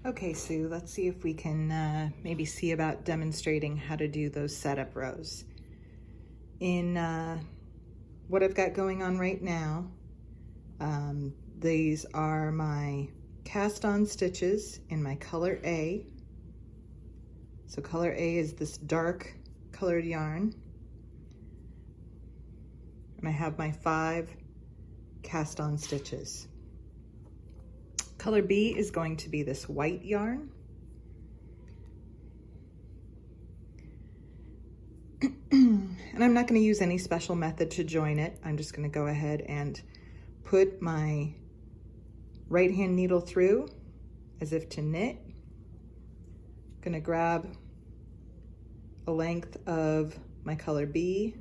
Okay, Sue, let's see if we can maybe see about demonstrating how to do those setup rows. In what I've got going on right now, these are my cast-on stitches in my color A. So color A is this dark colored yarn. And I have my 5 cast-on stitches. Color B is going to be this white yarn. And I'm not going to use any special method to join it. I'm just going to go ahead and put my right hand needle through as if to knit. I'm going to grab a length of my color B,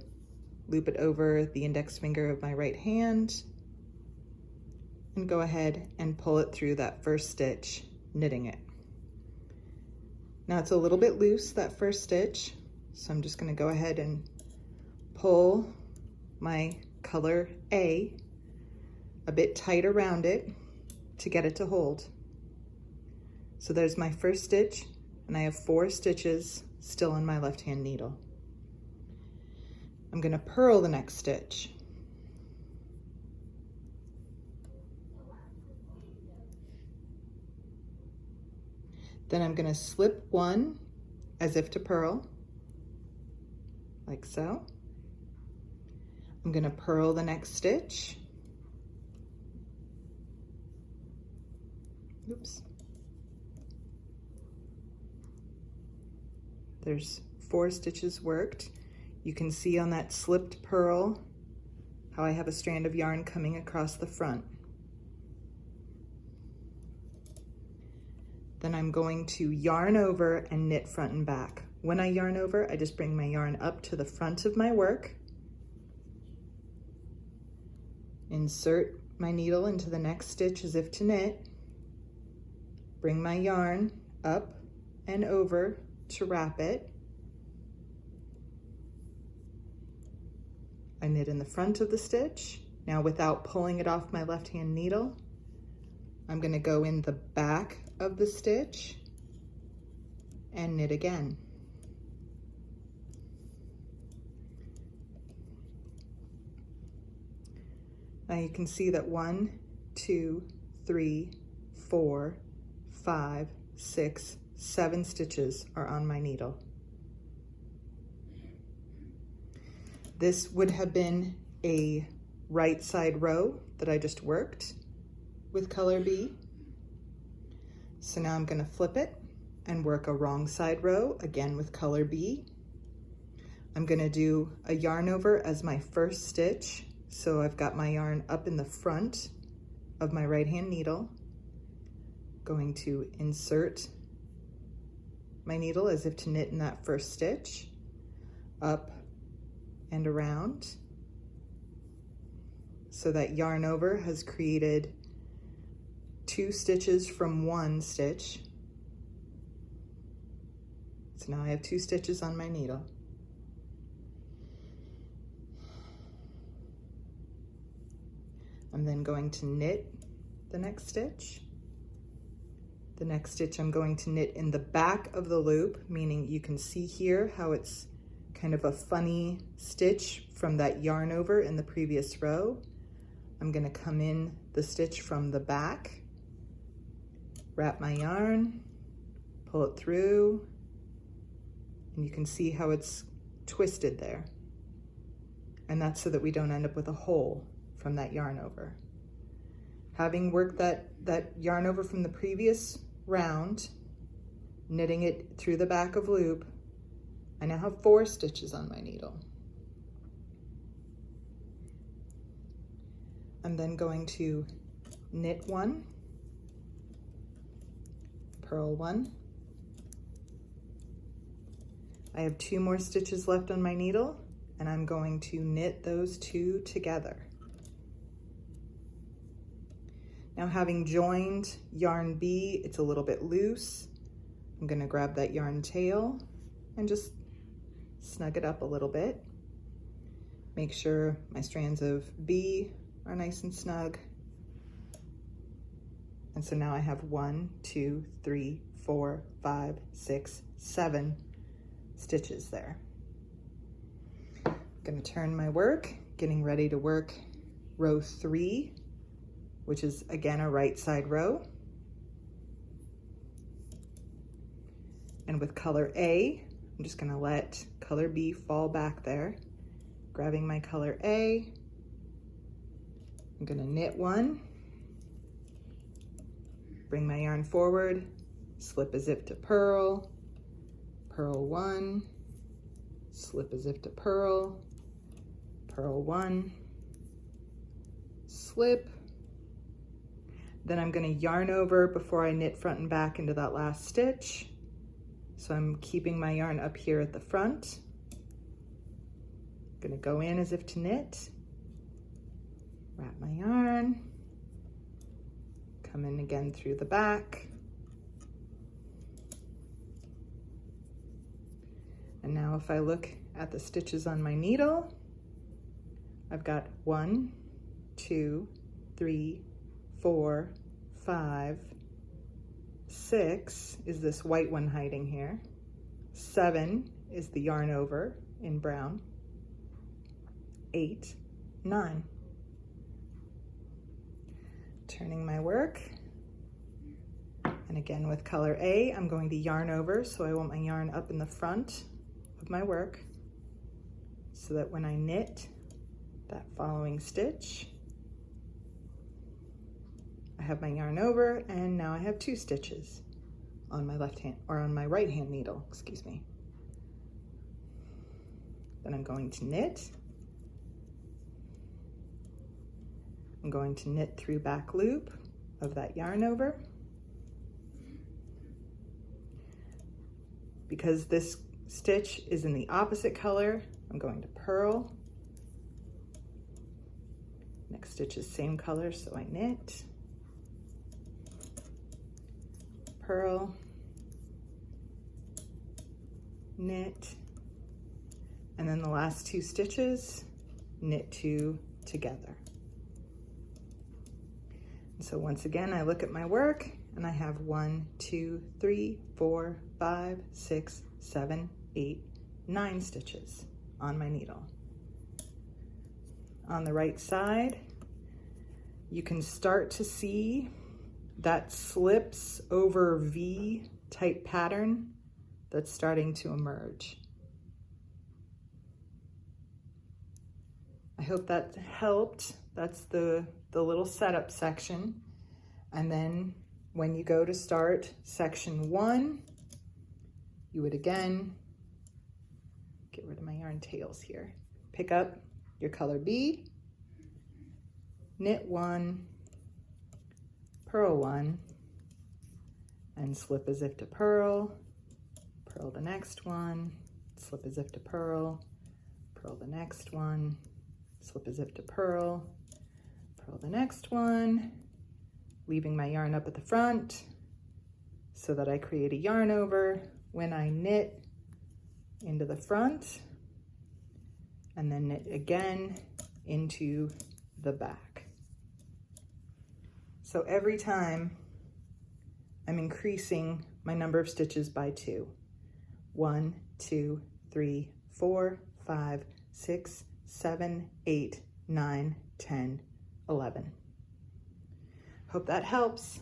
loop it over the index finger of my right hand, and go ahead and pull it through that first stitch, knitting it. Now it's a little bit loose, that first stitch, so I'm just going to go ahead and pull my color A a bit tight around it to get it to hold. So there's my first stitch, and I have 4 stitches still on my left hand needle. I'm going to purl the next stitch. Then I'm going to slip 1 as if to purl, like so. I'm going to purl the next stitch. Oops. There's 4 stitches worked. You can see on that slipped purl how I have a strand of yarn coming across the front. Then I'm going to yarn over and knit front and back. When I yarn over, I just bring my yarn up to the front of my work, insert my needle into the next stitch as if to knit, bring my yarn up and over to wrap it. I knit in the front of the stitch. Now without pulling it off my left hand needle, I'm going to go in the back of the stitch and knit again. Now you can see that 1, 2, 3, 4, 5, 6, 7 stitches are on my needle. This would have been a right side row that I just worked with color B. So now I'm going to flip it and work a wrong side row again with color B. I'm going to do a yarn over as my first stitch. So I've got my yarn up in the front of my right hand needle. Going to insert my needle as if to knit in that first stitch, up and around. So that yarn over has created 2 stitches from 1 stitch. So now I have 2 stitches on my needle. I'm then going to knit the next stitch. The next stitch I'm going to knit in the back of the loop, meaning you can see here how it's kind of a funny stitch from that yarn over in the previous row. I'm going to come in the stitch from the back, wrap my yarn, pull it through, and you can see how it's twisted there. And that's so that we don't end up with a hole from that yarn over. Having worked that yarn over from the previous round, knitting it through the back of loop, I now have 4 stitches on my needle. I'm then going to knit 1, purl 1. I have 2 more stitches left on my needle, and I'm going to knit those 2 together. Now, having joined yarn B, it's a little bit loose. I'm going to grab that yarn tail and just snug it up a little bit. Make sure my strands of B are nice and snug. And so now I have 1, 2, 3, 4, 5, 6, 7 stitches there. I'm going to turn my work, getting ready to work row 3, which is again a right side row. And with color A, I'm just going to let color B fall back there. Grabbing my color A, I'm going to knit 1, bring my yarn forward, slip a zip to purl, purl 1, slip a zip to purl, purl 1, slip. Then I'm going to yarn over before I knit front and back into that last stitch. So I'm keeping my yarn up here at the front. I'm going to go in as if to knit, wrap my yarn, come in again through the back. And now if I look at the stitches on my needle, I've got 1, 2, 3, 4, 5, 6 is this white one hiding here. 7 is the yarn over in brown. 8, 9. Turning my work. And again with color A, I'm going to yarn over, so I want my yarn up in the front of my work so that when I knit that following stitch, I have my yarn over, and now I have 2 stitches on my left hand, or on my right hand needle, excuse me. Then I'm going to knit. I'm going to knit through back loop of that yarn over. Because this stitch is in the opposite color, I'm going to purl. Next stitch is same color, so I knit, purl, knit, and then the last 2 stitches, knit 2 together. And so once again, I look at my work and I have 1, 2, 3, 4, 5, 6, 7, 8, 9 stitches on my needle. On the right side, you can start to see that slips over V type pattern that's starting to emerge. I hope that helped. That's the little setup section. And then when you go to start section 1, you would again, get rid of my yarn tails here, pick up your color B, knit 1, purl 1, and slip a zip to purl, purl the next one, slip a zip to purl, purl the next one, slip a zip to purl, purl the next one, leaving my yarn up at the front so that I create a yarn over when I knit into the front, and then knit again into the back. So every time I'm increasing my number of stitches by 2. 1, 2, 3, 4, 5, 6, 7, 8, 9, 10, 11. Hope that helps.